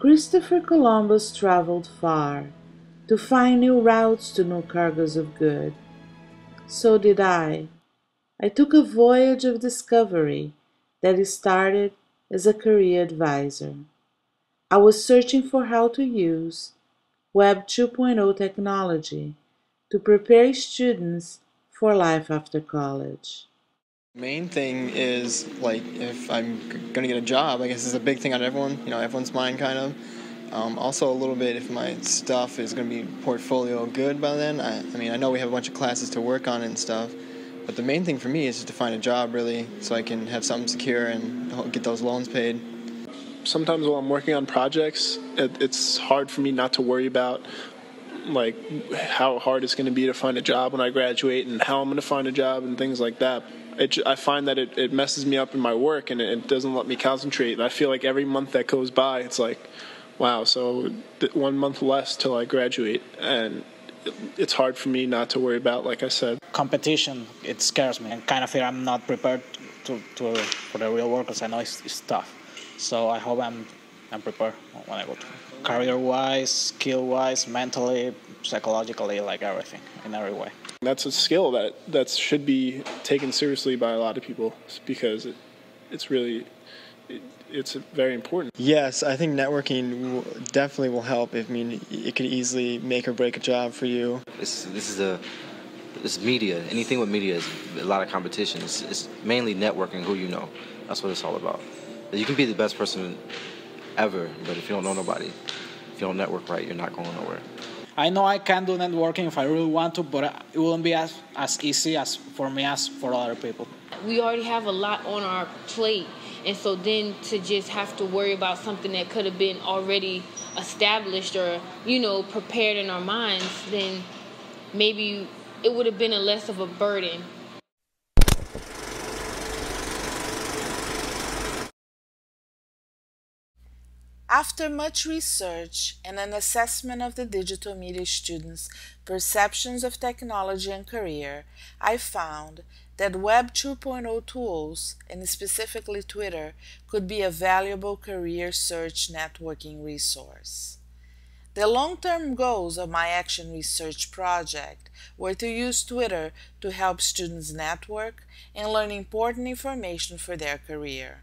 Christopher Columbus traveled far to find new routes to new cargoes of good. So did I. I took a voyage of discovery that started as a career advisor. I was searching for how to use Web 2.0 technology to prepare students for life after college. Main thing is, like, if I'm gonna get a job, I guess is a big thing on everyone's mind, kind of. Also, a little bit if my stuff is gonna be portfolio good by then. I know we have a bunch of classes to work on and stuff, but the main thing for me is just to find a job, really, so I can have something secure and get those loans paid. Sometimes while I'm working on projects, it's hard for me not to worry about like how hard it's going to be to find a job when I graduate and how I'm going to find a job and things like that. I find that it messes me up in my work and it doesn't let me concentrate. I feel like every month that goes by, it's like, wow, so 1 month less till I graduate, and it's hard for me not to worry about, like I said. Competition, it scares me. I kind of feel I'm not prepared for the real world because I know it's tough. So I hope I'm prepared when I go to career-wise, skill-wise, mentally, psychologically, like everything, in every way. That's a skill that should be taken seriously by a lot of people because it's very important. Yes, I think networking definitely will help. It could easily make or break a job for you. This is media. Anything with media is a lot of competition. It's mainly networking who you know. That's what it's all about. You can be the best person ever, but if you don't know nobody, if you don't network right, you're not going nowhere. I know I can do networking if I really want to, but it wouldn't be as easy as for me as for other people. We already have a lot on our plate, and so then to just have to worry about something that could have been already established or, prepared in our minds, then maybe it would have been less of a burden. After much research and an assessment of the digital media students' perceptions of technology and career, I found that Web 2.0 tools, and specifically Twitter, could be a valuable career search networking resource. The long-term goals of my action research project were to use Twitter to help students network and learn important information for their career.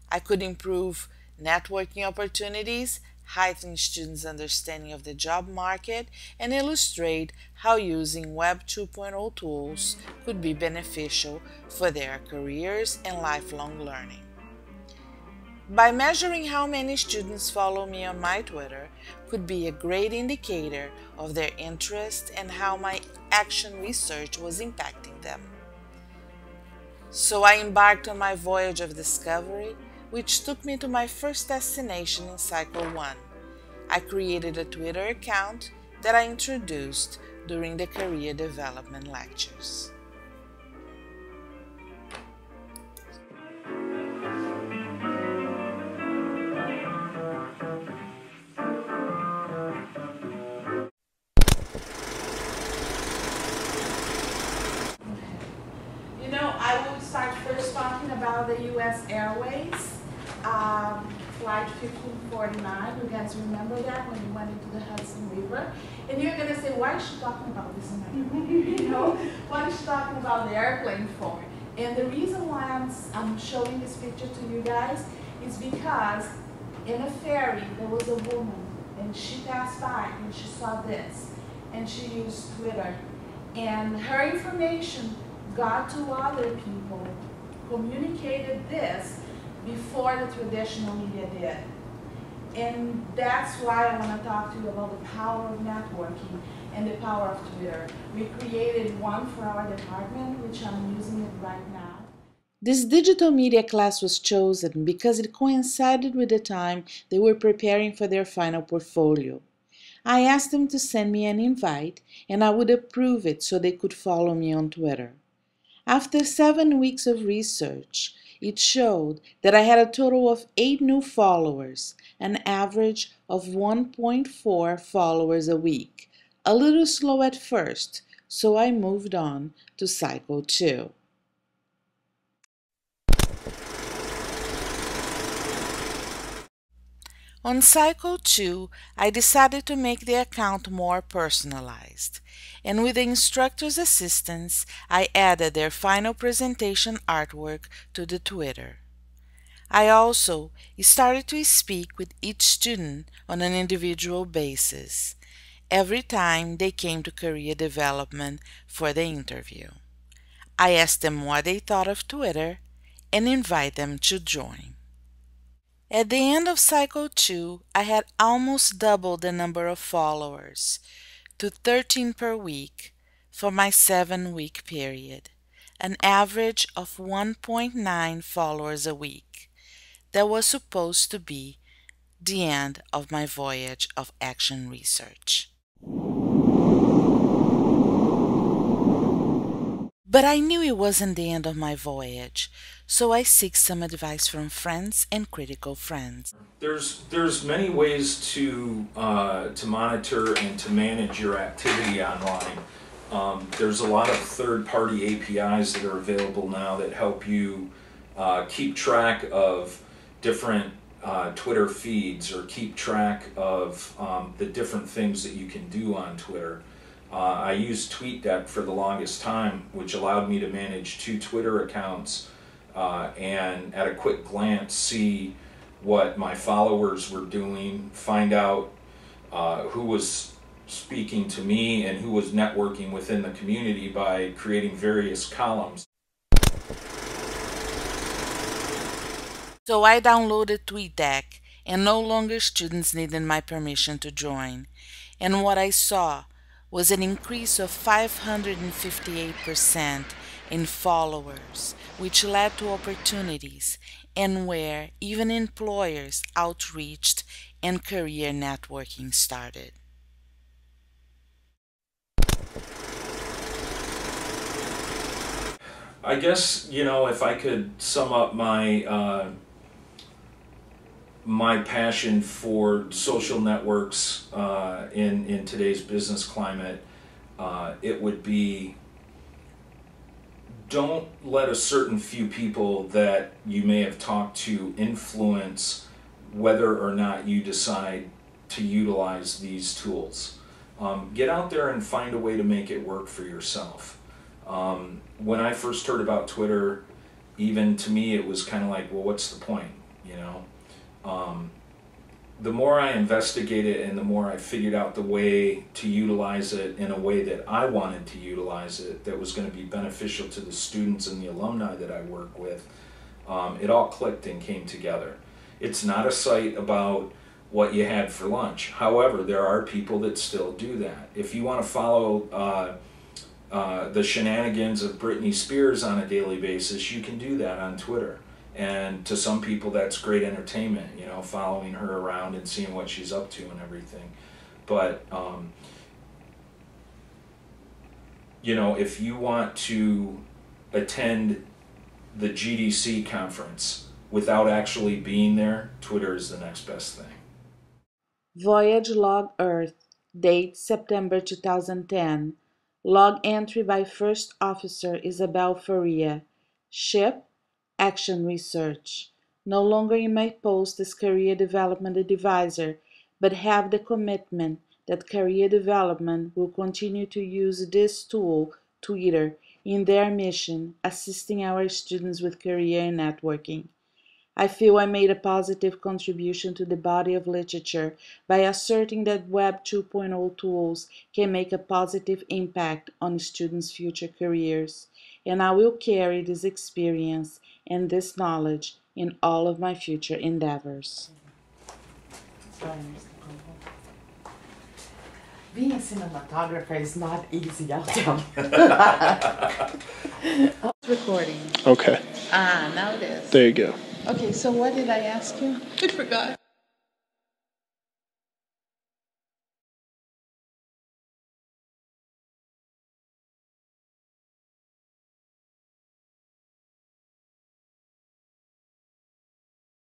I could improve networking opportunities, heighten students' understanding of the job market, and illustrate how using Web 2.0 tools could be beneficial for their careers and lifelong learning. By measuring how many students follow me on my Twitter could be a great indicator of their interest and how my action research was impacting them. So I embarked on my voyage of discovery, which took me to my first destination in Cycle 1. I created a Twitter account that I introduced during the career development lectures. I will start first talking about the U.S. Airways. Flight 1549, you guys remember that when we went into the Hudson River? And you're going to say, why is she talking about this? What is she talking about the airplane for? And the reason why I'm showing this picture to you guys is because in a ferry there was a woman and she passed by and she saw this and she used Twitter. And her information got to other people, communicated this before the traditional media did. And that's why I want to talk to you about the power of networking and the power of Twitter. We created one for our department, which I'm using it right now. This digital media class was chosen because it coincided with the time they were preparing for their final portfolio. I asked them to send me an invite and I would approve it so they could follow me on Twitter. After 7 weeks of research, it showed that I had a total of 8 new followers, an average of 1.4 followers a week. A little slow at first, so I moved on to Cycle 2. On cycle 2, I decided to make the account more personalized, and with the instructor's assistance, I added their final presentation artwork to the Twitter. I also started to speak with each student on an individual basis, every time they came to career development for the interview. I asked them what they thought of Twitter and invite them to join. At the end of cycle 2, I had almost doubled the number of followers to 13 per week for my 7-week period, an average of 1.9 followers a week. That was supposed to be the end of my voyage of action research. But I knew it wasn't the end of my voyage, so I seek some advice from friends and critical friends. There's many ways to monitor and to manage your activity online. There's a lot of third-party APIs that are available now that help you keep track of different Twitter feeds or keep track of the different things that you can do on Twitter. I used TweetDeck for the longest time, which allowed me to manage 2 Twitter accounts and at a quick glance see what my followers were doing, find out who was speaking to me and who was networking within the community by creating various columns. So I downloaded TweetDeck, and no longer students needed my permission to join. And what I saw was an increase of 558% in followers, which led to opportunities and where even employers outreached and career networking started. I guess, you know, if I could sum up my my passion for social networks in today's business climate, it would be, don't let a certain few people that you may have talked to influence whether or not you decide to utilize these tools. Get out there and find a way to make it work for yourself. When I first heard about Twitter, even to me it was kind of like, well, what's the point, you know? The more I investigated and the more I figured out the way to utilize it in a way that I wanted to utilize it, that was going to be beneficial to the students and the alumni that I work with, it all clicked and came together. It's not a site about what you had for lunch. However, there are people that still do that. If you want to follow the shenanigans of Britney Spears on a daily basis, you can do that on Twitter. And to some people that's great entertainment, you know, following her around and seeing what she's up to and everything. But, you know, if you want to attend the GDC conference without actually being there, Twitter is the next best thing. Voyage Log Earth, date September 2010. Log entry by First Officer Isabel Faria. Ship, Action Research. No longer in my post as Career Development Advisor, but have the commitment that Career Development will continue to use this tool, Twitter, in their mission, assisting our students with career and networking. I feel I made a positive contribution to the body of literature by asserting that Web 2.0 tools can make a positive impact on students' future careers, and I will carry this experience and this knowledge in all of my future endeavors. Being a cinematographer is not easy, I'll tell you. Recording. Okay. Now it is. There you go. Okay, so what did I ask you? I forgot.